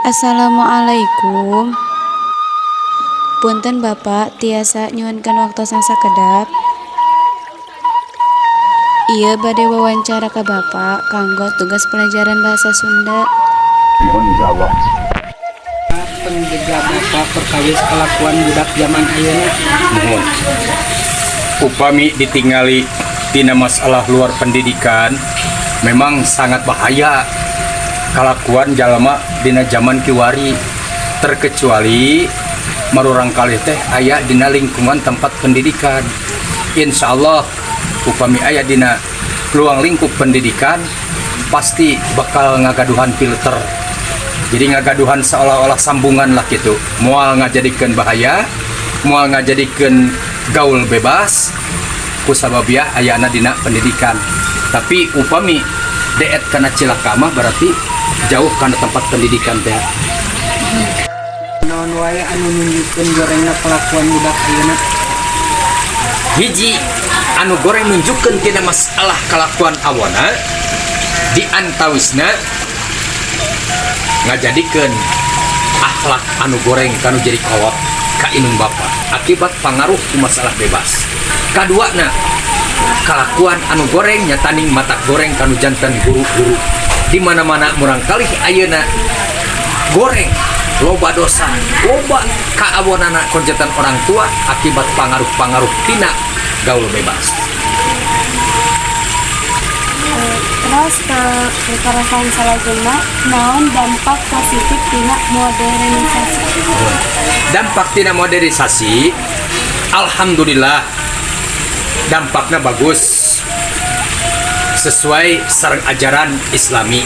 Assalamualaikum. Punten Bapak, tiasa nyuhunkeun waktosan sakedap. Ieu bade wawancara ka Bapak kanggo tugas pelajaran bahasa Sunda. Mohon jawab. Penjaga Bapak perkawis kelakuan budak zaman ayeuna. Mohon. Upami ditinggali tina masalah luar pendidikan memang sangat bahaya kelakuan jalma dina zaman kiwari, terkecuali marurang kali teh aya dina lingkungan tempat pendidikan. Insya Allah upami aya dina luang lingkup pendidikan pasti bakal ngagaduhan filter, jadi ngagaduhan seolah-olah sambungan lah gitu, moal ngajadikeun bahaya, moal ngajadikeun gaul bebas kusababiah ayana dina pendidikan. Tapi upami deet kana cilaka mah berarti jauh kana tempat pendidikan teh. Naon wae anu nunjukkeun gorengna kelakuan budak ayeuna? Hiji anu goreng nunjukkeun tina masalah kelakuan awana di antawisna ngajadikeun akhlak anu goreng kanu jadi kolot ka inung bapa akibat pangaruh ku masalah bebas. Kaduana kelakuan anu goreng nyataning mata goreng kanu janten guru-guru di mana-mana murang kali ayeuna goreng loba dosa, loba kaawonana konjetan orang tua akibat pangaruh-pangaruh tina gaul bebas. Terus kekerasan salajengna naon dampak positif tina modernisasi? Dampak tina modernisasi, alhamdulillah dampaknya bagus sesuai sareng ajaran Islami.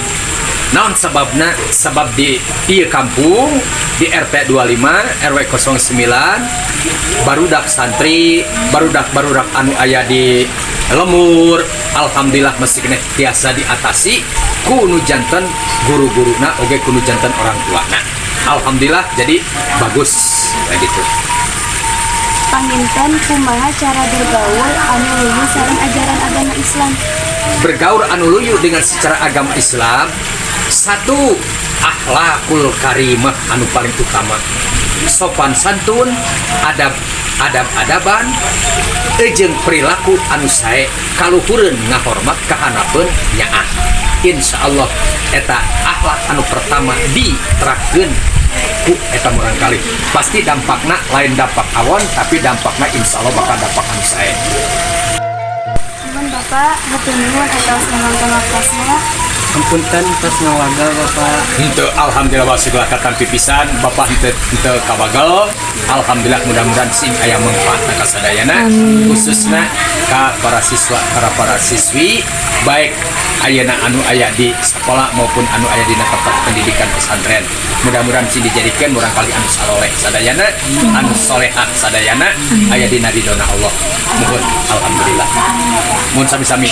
Naon sebabna? Sebab di ieu kampung di RT 25 RW 09 barudak santri, barudak anu aya di lemur, alhamdulillah masih kena tiasa diatasi ku nu janten guru-guruna oge ku nu janten orang tuana. Alhamdulillah jadi bagus kayak gitu. Panginten kumaha cara bergaul anu luyu sareng ajaran agama Islam? Bergaul anu luyu dengan secara agama Islam, satu akhlakul karimah anu paling utama, sopan santun, adab-adaban, jeung perilaku anu sae kaluhureun ngahormat kahanapeun nyaah. Insyaallah eta akhlak anu pertama diterapkeun ku eta murang kali pasti dampakna lain dampak awon tapi dampakna insyaallah bakal dampak anu sae. Bapak, hatur nuhun atas nonton waktasna. Ampunten tos ngawagal Bapak. Henteu alhamdulillah wasiglah katan pipisan Bapak henteu kawagal. Alhamdulillah mudah-mudahan sing aya manfaatna ka sadayana khususna ka para siswa para siswi baik ayeuna anu aya di sekolah maupun anu aya di tempat pendidikan pesantren. Mudah-mudahan sing dijadikeun murang kali anu saloleh sadayana, anu solehah sadayana aya dina ridona Allah. Muhun alhamdulillah. Muhun sami-sami.